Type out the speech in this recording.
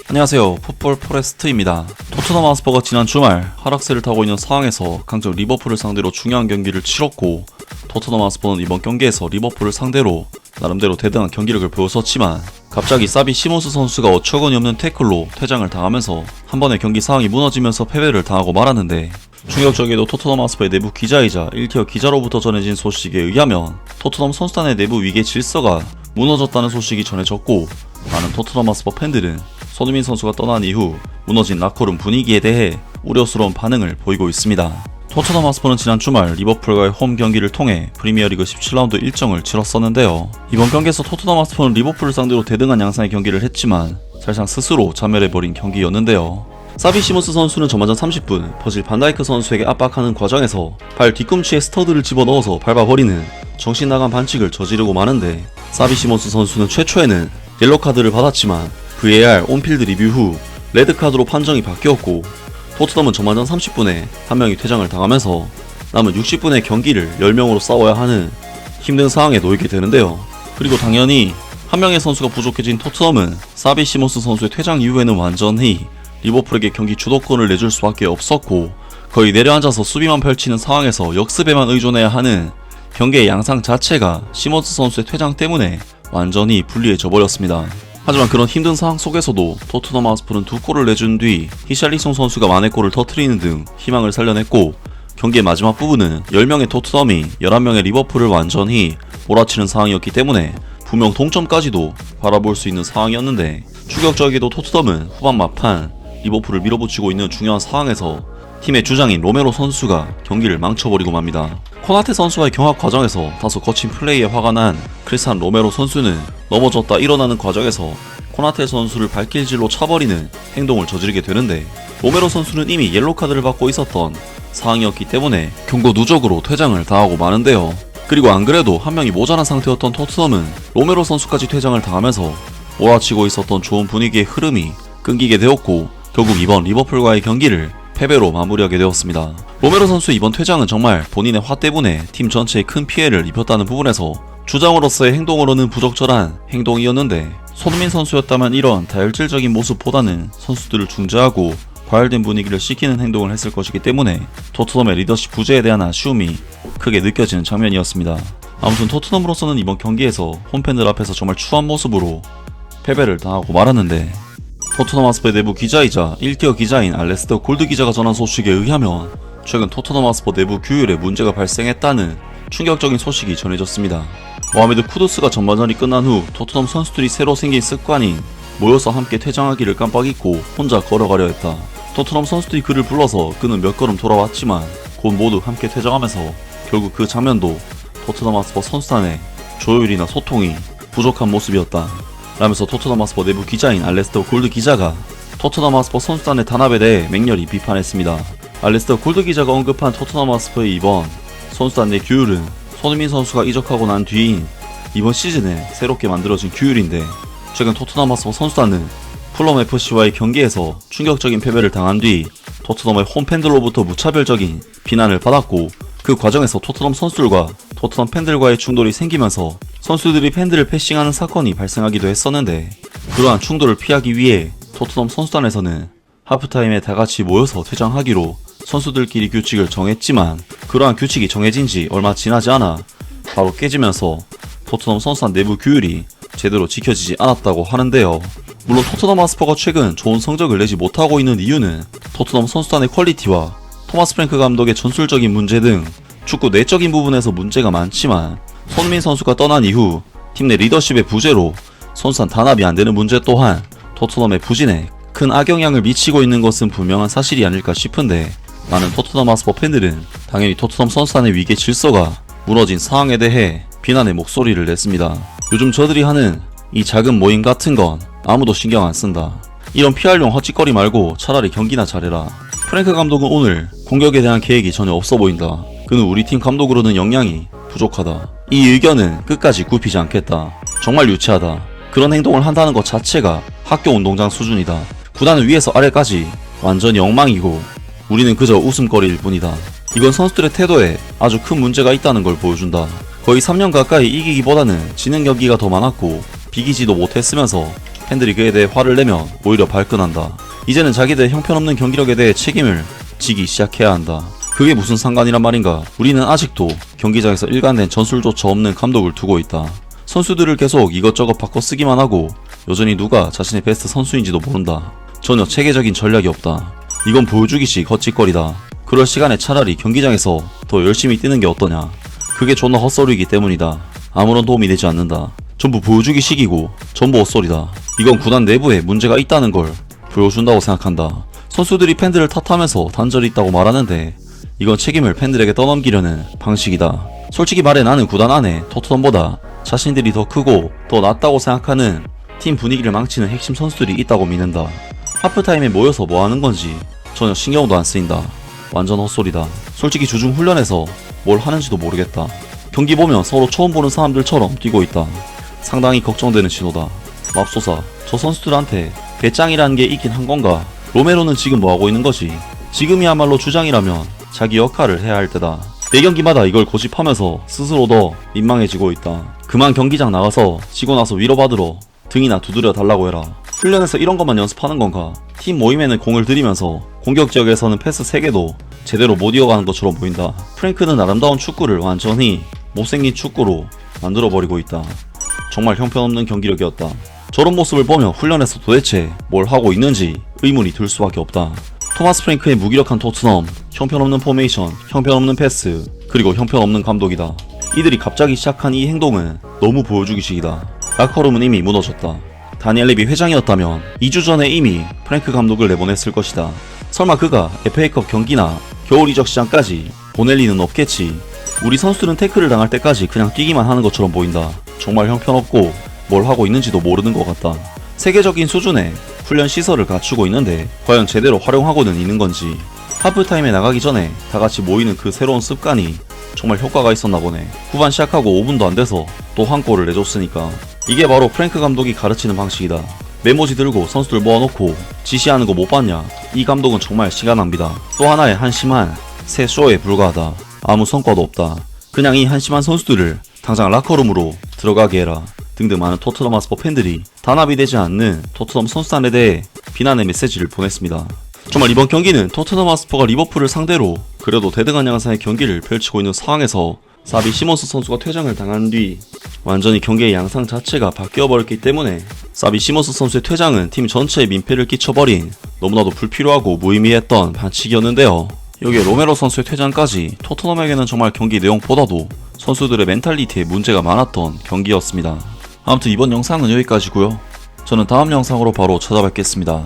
안녕하세요, 풋볼 포레스트입니다. 토트넘 하스퍼가 지난 주말 하락세를 타고 있는 상황에서 강적 리버풀을 상대로 중요한 경기를 치렀고, 토트넘 하스퍼는 이번 경기에서 리버풀을 상대로 나름대로 대단한 경기력을 보였었지만 갑자기 사비 시몬스 선수가 어처구니 없는 태클로 퇴장을 당하면서 한 번의 경기 상황이 무너지면서 패배를 당하고 말았는데, 충격적이게도 토트넘 하스퍼의 내부 기자이자 1티어 기자로부터 전해진 소식에 의하면 토트넘 선수단의 내부 위계 질서가 무너졌다는 소식이 전해졌고, 많은 토트넘 하스퍼 팬들은 손흥민 선수가 떠난 이후 무너진 라커룸 분위기에 대해 우려스러운 반응을 보이고 있습니다. 토트넘 하스퍼는 지난 주말 리버풀과의 홈 경기를 통해 프리미어리그 17라운드 일정을 치렀었는데요. 이번 경기에서 토트넘 하스퍼는 리버풀을 상대로 대등한 양상의 경기를 했지만 사실상 스스로 자멸해버린 경기였는데요. 사비 시몬스 선수는 전반전 30분 버질 반다이크 선수에게 압박하는 과정에서 발 뒤꿈치에 스터드를 집어넣어서 밟아버리는 정신나간 반칙을 저지르고 마는데, 사비 시몬스 선수는 최초에는 옐로카드를 받았지만 VAR 온필드 리뷰 후 레드카드로 판정이 바뀌었고, 토트넘은 전반전 30분에 한 명이 퇴장을 당하면서 남은 60분의 경기를 10명으로 싸워야 하는 힘든 상황에 놓이게 되는데요. 그리고 당연히 한 명의 선수가 부족해진 토트넘은 사비 시몬스 선수의 퇴장 이후에는 완전히 리버풀에게 경기 주도권을 내줄 수밖에 없었고, 거의 내려앉아서 수비만 펼치는 상황에서 역습에만 의존해야 하는 경기의 양상 자체가 시몬스 선수의 퇴장 때문에 완전히 불리해져 버렸습니다. 하지만 그런 힘든 상황 속에서도 토트넘 하스퍼는 2골을 내준 뒤 히샬리송 선수가 만회골을 터뜨리는 등 희망을 살려냈고, 경기의 마지막 부분은 10명의 토트넘이 11명의 리버풀을 완전히 몰아치는 상황이었기 때문에 분명 동점까지도 바라볼 수 있는 상황이었는데, 충격적이게도 토트넘은 후반 막판 리버풀을 밀어붙이고 있는 중요한 상황에서 팀의 주장인 로메로 선수가 경기를 망쳐버리고 맙니다. 코나테 선수와의 경합 과정에서 다소 거친 플레이에 화가 난 크리스찬 로메로 선수는 넘어졌다 일어나는 과정에서 코나테 선수를 발길질로 차버리는 행동을 저지르게 되는데, 로메로 선수는 이미 옐로카드를 받고 있었던 상황이었기 때문에 경고 누적으로 퇴장을 당하고 마는데요. 그리고 안 그래도 한 명이 모자란 상태였던 토트넘은 로메로 선수까지 퇴장을 당하면서 몰아치고 있었던 좋은 분위기의 흐름이 끊기게 되었고, 결국 이번 리버풀과의 경기를 패배로 마무리하게 되었습니다. 로메로 선수의 이번 퇴장은 정말 본인의 화 때문에 팀 전체에 큰 피해를 입혔다는 부분에서 주장으로서의 행동으로는 부적절한 행동이었는데, 손흥민 선수였다면 이런 다혈질적인 모습보다는 선수들을 중재하고 과열된 분위기를 식히는 행동을 했을 것이기 때문에 토트넘의 리더십 부재에 대한 아쉬움이 크게 느껴지는 장면이었습니다. 아무튼 토트넘으로서는 이번 경기에서 홈팬들 앞에서 정말 추한 모습으로 패배를 당하고 말았는데, 토트넘 하스퍼의 내부 기자이자 1티어 기자인 알레스터 골드 기자가 전한 소식에 의하면 최근 토트넘 하스퍼 내부 규율에 문제가 발생했다는 충격적인 소식이 전해졌습니다. 모하메드 쿠두스가 전반전이 끝난 후 토트넘 선수들이 새로 생긴 습관인 모여서 함께 퇴장하기를 깜빡 잊고 혼자 걸어가려 했다. 토트넘 선수들이 그를 불러서 그는 몇 걸음 돌아왔지만 곧 모두 함께 퇴장하면서 결국 그 장면도 토트넘 하스퍼 선수단의 조율이나 소통이 부족한 모습이었다 라면서 토트넘 하스퍼 내부 기자인 알레스터 골드 기자가 토트넘 하스퍼 선수단의 단합에 대해 맹렬히 비판했습니다. 알레스터 골드 기자가 언급한 토트넘 하스퍼의 이번 선수단 내 규율은 손흥민 선수가 이적하고 난 뒤인 이번 시즌에 새롭게 만들어진 규율인데, 최근 토트넘 하스퍼 선수단은 풀럼 FC와의 경기에서 충격적인 패배를 당한 뒤 토트넘의 홈팬들로부터 무차별적인 비난을 받았고, 그 과정에서 토트넘 선수들과 토트넘 팬들과의 충돌이 생기면서 선수들이 팬들을 패싱하는 사건이 발생하기도 했었는데, 그러한 충돌을 피하기 위해 토트넘 선수단에서는 하프타임에 다같이 모여서 퇴장하기로 선수들끼리 규칙을 정했지만, 그러한 규칙이 정해진 지 얼마 지나지 않아 바로 깨지면서 토트넘 선수단 내부 규율이 제대로 지켜지지 않았다고 하는데요. 물론 토트넘 하스퍼가 최근 좋은 성적을 내지 못하고 있는 이유는 토트넘 선수단의 퀄리티와 토마스 프랭크 감독의 전술적인 문제 등 축구 내적인 부분에서 문제가 많지만, 손흥민 선수가 떠난 이후 팀 내 리더십의 부재로 선수단 단합이 안되는 문제 또한 토트넘의 부진에 큰 악영향을 미치고 있는 것은 분명한 사실이 아닐까 싶은데, 많은 토트넘 하스퍼 팬들은 당연히 토트넘 선수단의 위계 질서가 무너진 상황에 대해 비난의 목소리를 냈습니다. 요즘 저들이 하는 이 작은 모임 같은 건 아무도 신경 안 쓴다. 이런 PR용 헛짓거리 말고 차라리 경기나 잘해라. 프랭크 감독은 오늘 공격에 대한 계획이 전혀 없어 보인다. 그는 우리 팀 감독으로는 역량이 부족하다. 이 의견은 끝까지 굽히지 않겠다. 정말 유치하다. 그런 행동을 한다는 것 자체가 학교 운동장 수준이다. 구단은 위에서 아래까지 완전히 엉망이고 우리는 그저 웃음거리일 뿐이다. 이건 선수들의 태도에 아주 큰 문제가 있다는 걸 보여준다. 거의 3년 가까이 이기기보다는 지는 경기가 더 많았고 비기지도 못했으면서 팬들이 그에 대해 화를 내면 오히려 발끈한다. 이제는 자기들의 형편없는 경기력에 대해 책임을 지기 시작해야 한다. 그게 무슨 상관이란 말인가. 우리는 아직도 경기장에서 일관된 전술조차 없는 감독을 두고 있다. 선수들을 계속 이것저것 바꿔 쓰기만 하고 여전히 누가 자신의 베스트 선수인지도 모른다. 전혀 체계적인 전략이 없다. 이건 보여주기식 헛짓거리다. 그럴 시간에 차라리 경기장에서 더 열심히 뛰는 게 어떠냐. 그게 존나 헛소리이기 때문이다. 아무런 도움이 되지 않는다. 전부 보여주기식이고 전부 헛소리다. 이건 구단 내부에 문제가 있다는 걸 보여준다고 생각한다. 선수들이 팬들을 탓하면서 단절이 있다고 말하는데 이건 책임을 팬들에게 떠넘기려는 방식이다. 솔직히 말해 나는 구단 안에 토트넘보다 자신들이 더 크고 더 낫다고 생각하는 팀 분위기를 망치는 핵심 선수들이 있다고 믿는다. 하프타임에 모여서 뭐 하는 건지 전혀 신경도 안 쓰인다. 완전 헛소리다. 솔직히 주중 훈련에서 뭘 하는지도 모르겠다. 경기 보면 서로 처음 보는 사람들처럼 뛰고 있다. 상당히 걱정되는 신호다. 맙소사, 저 선수들한테 배짱이라는 게 있긴 한 건가? 로메로는 지금 뭐 하고 있는 거지? 지금이야말로 주장이라면 자기 역할을 해야 할 때다. 매 경기마다 이걸 고집하면서 스스로 더 민망해지고 있다. 그만 경기장 나가서 지고 나서 위로받으러 등이나 두드려 달라고 해라. 훈련에서 이런 것만 연습하는 건가? 팀 모임에는 공을 들이면서 공격 지역에서는 패스 3개도 제대로 못 이어가는 것처럼 보인다. 프랭크는 아름다운 축구를 완전히 못생긴 축구로 만들어버리고 있다. 정말 형편없는 경기력이었다. 저런 모습을 보며 훈련에서 도대체 뭘 하고 있는지 의문이 들 수밖에 없다. 토마스 프랭크의 무기력한 토트넘, 형편없는 포메이션, 형편없는 패스, 그리고 형편없는 감독이다. 이들이 갑자기 시작한 이 행동은 너무 보여주기식이다. 라커룸은 이미 무너졌다. 다니엘 레비 회장이었다면 2주 전에 이미 프랭크 감독을 내보냈을 것이다. 설마 그가 FA컵 경기나 겨울 이적 시장까지 보낼 리는 없겠지. 우리 선수들은 태클을 당할 때까지 그냥 뛰기만 하는 것처럼 보인다. 정말 형편없고 뭘 하고 있는지도 모르는 것 같다. 세계적인 수준의 훈련 시설을 갖추고 있는데 과연 제대로 활용하고는 있는 건지. 하프타임에 나가기 전에 다같이 모이는 그 새로운 습관이 정말 효과가 있었나 보네. 후반 시작하고 5분도 안 돼서 또 한 골을 내줬으니까. 이게 바로 프랭크 감독이 가르치는 방식이다. 메모지 들고 선수들 모아놓고 지시하는 거 못 봤냐? 이 감독은 정말 시간 낭비다. 또 하나의 한심한 새 쇼에 불과하다. 아무 성과도 없다. 그냥 이 한심한 선수들을 당장 라커룸으로 들어가게 해라. 등등 많은 토트넘 하스퍼 팬들이 단합이 되지 않는 토트넘 선수단에 대해 비난의 메시지를 보냈습니다. 정말 이번 경기는 토트넘 하스퍼가 리버풀을 상대로 그래도 대등한 양상의 경기를 펼치고 있는 상황에서 사비 시몬스 선수가 퇴장을 당한 뒤 완전히 경기의 양상 자체가 바뀌어버렸기 때문에 사비 시몬스 선수의 퇴장은 팀 전체에 민폐를 끼쳐버린 너무나도 불필요하고 무의미했던 반칙이었는데요. 여기에 로메로 선수의 퇴장까지 토트넘에게는 정말 경기 내용보다도 선수들의 멘탈리티에 문제가 많았던 경기였습니다. 아무튼 이번 영상은 여기까지고요. 저는 다음 영상으로 바로 찾아뵙겠습니다.